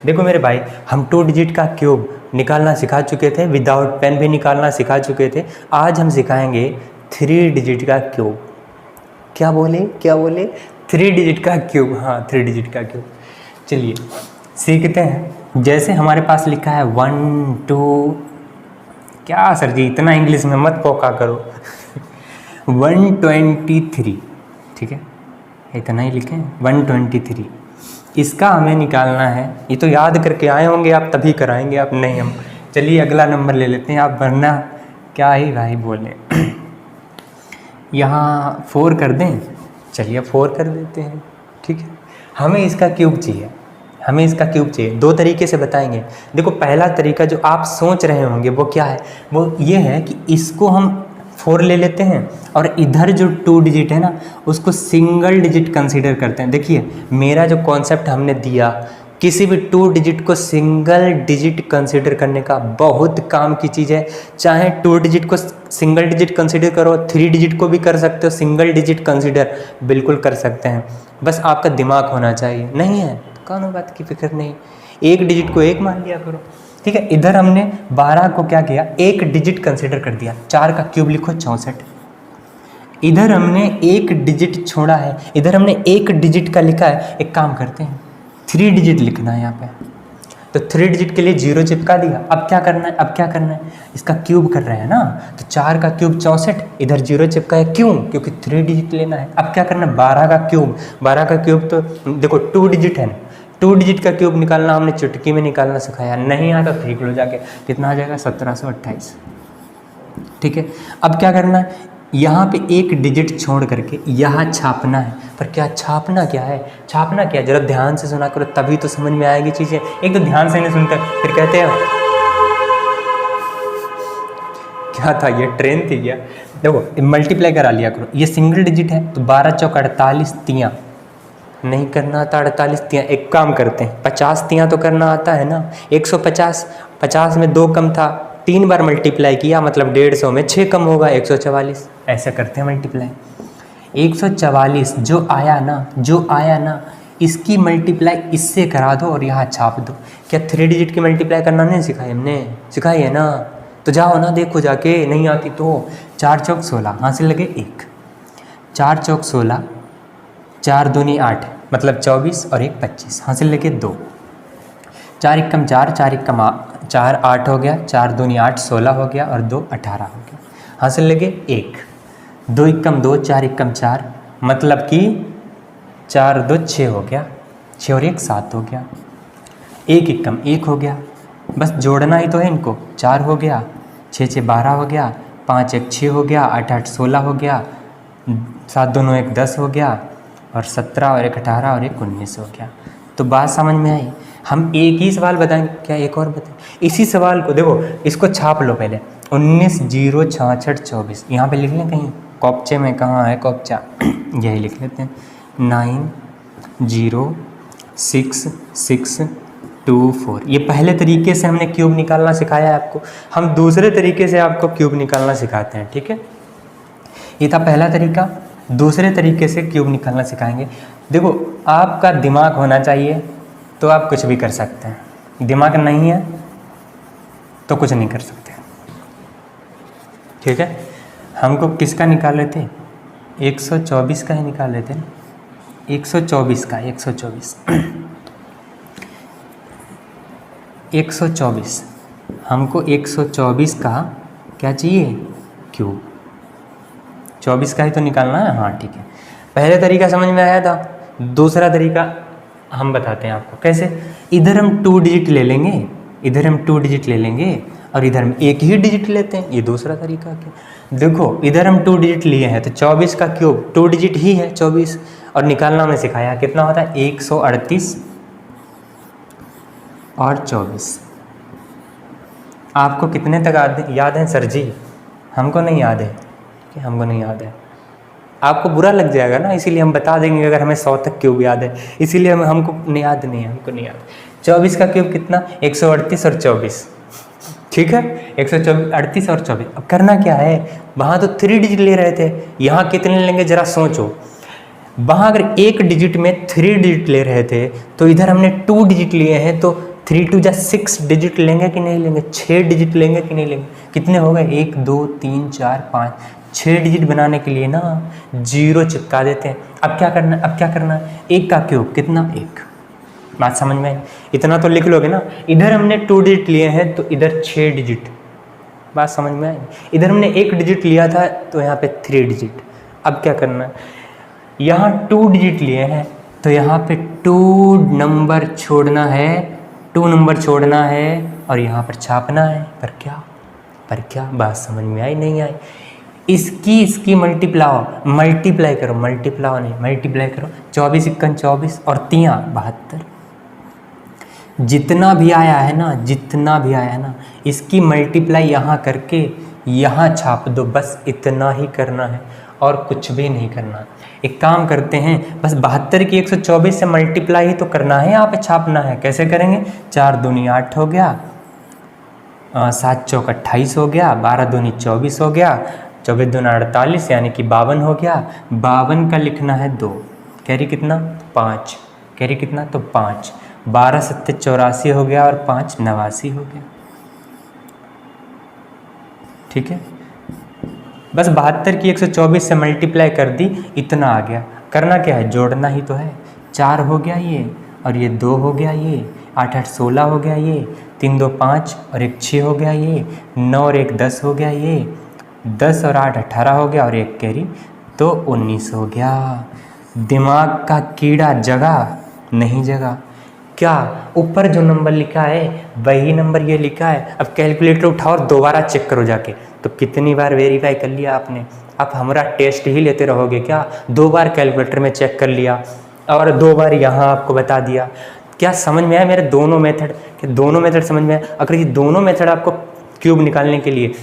देखो मेरे भाई, हम 2 डिजिट का क्यूब निकालना सिखा चुके थे, विदाउट पेन भी निकालना सिखा चुके थे। आज हम सिखाएंगे 3 डिजिट का क्यूब। क्या बोले 3 डिजिट का क्यूब। हाँ, 3 डिजिट का क्यूब। चलिए सीखते हैं। जैसे हमारे पास लिखा है 1 2, क्या सर जी इतना इंग्लिश में मत पोका करो 123, ठीक है, इतना ही लिखें 123। इसका हमें निकालना है। ये तो याद करके आए होंगे आप, तभी कराएंगे आप, नहीं हम। चलिए अगला नंबर ले लेते हैं आप, वरना क्या ही भाई बोले यहाँ 4 कर दें। चलिए 4 कर देते हैं, ठीक है। हमें इसका क्यूब चाहिए, 2 तरीके से बताएंगे। देखो पहला तरीका जो आप सोच रहे होंगे वो क्या है, वो ये है कि इसको हम 4 ले लेते हैं और इधर जो 2 डिजिट है ना उसको सिंगल डिजिट कंसीडर करते हैं। देखिए मेरा जो कॉन्सेप्ट हमने दिया, किसी भी 2 डिजिट को सिंगल डिजिट कंसीडर करने का बहुत काम की चीज़ है। चाहे 2 डिजिट को सिंगल डिजिट कंसीडर करो, 3 डिजिट को भी कर सकते हो सिंगल डिजिट कंसीडर, बिल्कुल कर सकते हैं। बस आपका दिमाग होना चाहिए। नहीं है तो कानून बात की फिक्र नहीं, 1 डिजिट को 1 मान लिया करो, ठीक है। इधर हमने 12 को क्या किया, 1 डिजिट कंसीडर कर दिया। 4 का क्यूब लिखो 64। इधर हमने 1 डिजिट छोड़ा है, इधर हमने 1 डिजिट का लिखा है। एक काम करते हैं 3 डिजिट लिखना है यहाँ पे, तो 3 डिजिट के लिए 0 चिपका दिया। अब क्या करना है, इसका क्यूब कर रहे हैं ना, तो 4 का क्यूब 64, इधर 0 चिपका है। क्यों? क्योंकि 3 डिजिट लेना है। अब क्या करना है, 12 का क्यूब तो देखो 2 डिजिट है, 2 डिजिट का क्यूब निकालना हमने चुटकी में निकालना सिखाया। नहीं आता तो ठीक लो जाके, कितना आ जाएगा 1728, ठीक है। अब क्या करना है, यहाँ पे 1 डिजिट छोड़ करके यहाँ छापना है। पर क्या छापना क्या है, जरा ध्यान से सुना करो, तभी तो समझ में आएगी चीज़ें। एक तो ध्यान से नहीं सुनते, फिर कहते हैं क्या था ये, ट्रेन थी क्या। देखो मल्टीप्लाई करा लिया करो, ये सिंगल डिजिट है तो 12 चौक 48 तियाँ, नहीं करना आता 48 तियाँ। एक काम करते हैं 50 तियाँ तो करना आता है ना। 150, 50 में 2 कम था, 3 बार मल्टीप्लाई किया मतलब 150 में 6 कम होगा 144। ऐसे करते हैं मल्टीप्लाई। 144 जो आया ना इसकी मल्टीप्लाई इससे करा दो और यहाँ छाप दो। क्या 3 डिजिट की मल्टीप्लाई करना नहीं सिखाई हमने, सिखाई है ना, तो जाओ ना देखो जाके, नहीं आती तो। 4 चौक 16, हाँ से लगे 1, 4 चौक 16, 4 दूनी 8 मतलब 24 और 1 25, हाँ से लगे 2, 4 एकम 4, 4 एकम 4 8 हो गया, 4 दूनी 8 16 हो गया और 2 18 हो गया, हाँ से लगे 1, 2 एकम 2, 4 एकम 4 मतलब कि 4 2 6 हो गया, 6 और 1 7 हो गया, 1 एकम 1 हो गया। बस जोड़ना ही तो है इनको, 4 हो गया, 6 6 12 हो गया, 5 1 6 हो गया, 8 8 16 हो गया, 7 2 9 1 10 हो गया और 17 और 1 18 और 1 19 हो गया। तो बात समझ में आई। हम एक ही सवाल बताएंगे, क्या एक और बताएं? इसी सवाल को देखो, इसको छाप लो पहले, 19 0 66 24, यहाँ पे लिख लें कहीं कॉपचे में, कहाँ है कॉपचा यही लिख लेते हैं, 9 0 6 6 2 4। ये पहले तरीके से हमने क्यूब निकालना सिखाया है आपको। हम दूसरे तरीके से आपको क्यूब निकालना सिखाते हैं, ठीक है। ये था पहला तरीका। दूसरे तरीके से क्यूब निकालना सिखाएंगे। देखो आपका दिमाग होना चाहिए तो आप कुछ भी कर सकते हैं, दिमाग नहीं है तो कुछ नहीं कर सकते, ठीक है। हमको किसका निकाल रहे थे, 124 का ही निकाल रहे थे ना, 124 का 124 हमको 124 का क्या चाहिए, क्यूब। 24 का ही तो निकालना है, हाँ ठीक है। पहले तरीका समझ में आया था। दूसरा तरीका हम बताते हैं आपको कैसे। इधर हम 2 डिजिट ले लेंगे, और इधर हम 1 ही डिजिट लेते हैं। ये दूसरा तरीका क्या, देखो इधर हम 2 डिजिट लिए हैं तो 24 का क्यूब 2 डिजिट ही है 24, और निकालना हमने सिखाया कितना होता है 138 और 24। आपको कितने तक याद है सर जी? हमको नहीं याद है, हमको नहीं याद है। आपको बुरा लग जाएगा ना, इसीलिए हम बता देंगे अगर हमें 100 तक क्यूब याद है, इसीलिए हमको नहीं याद नहीं है, हमको नहीं याद। 24 का क्यूब कितना, 138 और 24, ठीक है। 138 और 24। अब करना क्या है, वहाँ तो 3 डिजिट ले रहे थे, यहाँ कितने लेंगे जरा सोचो। वहाँ अगर 1 डिजिट में 3 डिजिट ले रहे थे तो इधर हमने 2 डिजिट लिए हैं, तो 3 2 जा 6 डिजिट लेंगे कि नहीं लेंगे, 6 डिजिट लेंगे कि नहीं लेंगे। कितने हो गए, 1 2 3 4 5, 6 डिजिट बनाने के लिए ना 0 चिपका देते हैं। अब क्या करना है, अब क्या करना है, 1 का क्यूब कितना, 1। बात समझ में आई, इतना तो लिख लोगे ना। इधर हमने 2 डिजिट लिए हैं तो इधर 6 डिजिट, बात समझ में आई। इधर हमने 1 डिजिट लिया था तो यहाँ पे 3 डिजिट। अब क्या करना है, यहाँ 2 डिजिट लिए हैं तो यहाँ पे 2 नंबर छोड़ना है, 2 नंबर छोड़ना है और यहाँ पर छापना है। पर क्या बात समझ में आई, नहीं आई। इसकी मल्टीप्लाई करो, मल्टीप्लाई करो। 24 × 24 और 3 72। जितना भी आया है ना, इसकी मल्टीप्लाई यहाँ करके यहाँ छाप दो, बस इतना ही करना है और कुछ भी नहीं करना। एक काम करते हैं, बस 72 की 124 से मल्टीप्लाई ही तो करना है, यहाँ पे छापना है। कैसे करेंगे, 4 दूनी 8 हो गया, 7 चौक 28 हो गया, 12 दूनी 24 हो गया, 24 दूना 48 यानी कि 52 हो गया। 52 का लिखना है 2, कैरी कितना 5, कैरी कितना तो 5, 12 7 84 हो गया और 5 89 हो गया। ठीक है, बस 72 की 124 से मल्टीप्लाई कर दी, इतना आ गया। करना क्या है, जोड़ना ही तो है। 4 हो गया ये और ये 2 हो गया ये, 8 8 16 हो गया ये, 3 2 5 और 1 6 हो गया ये, 9 और 1 10 हो गया ये, 10 और 8 18 हो गया और 1 कैरी तो 19 हो गया। दिमाग का कीड़ा जगा नहीं जगा, क्या ऊपर जो नंबर लिखा है वही नंबर ये लिखा है। अब कैलकुलेटर उठाओ और दोबारा चेक करो जाके, तो कितनी बार वेरीफाई कर लिया आपने। आप हमारा टेस्ट ही लेते रहोगे क्या, 2 बार कैलकुलेटर में चेक कर लिया और 2 बार यहाँ आपको बता दिया। क्या समझ में आया मेरे दोनों मेथड समझ में आया। अगर ये दोनों मेथड आपको क्यूब निकालने के लिए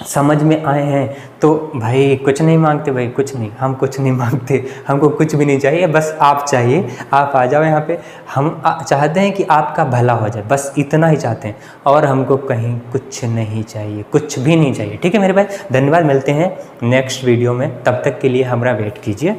समझ में आए हैं तो भाई कुछ नहीं मांगते, भाई कुछ नहीं, हम कुछ नहीं मांगते, हमको कुछ भी नहीं चाहिए, बस आप चाहिए। आप आ जाओ यहाँ पे, हम चाहते हैं कि आपका भला हो जाए, बस इतना ही चाहते हैं और हमको कहीं कुछ नहीं चाहिए, कुछ भी नहीं चाहिए। ठीक है मेरे भाई, धन्यवाद, मिलते हैं नेक्स्ट वीडियो में, तब तक के लिए हमारा वेट कीजिए।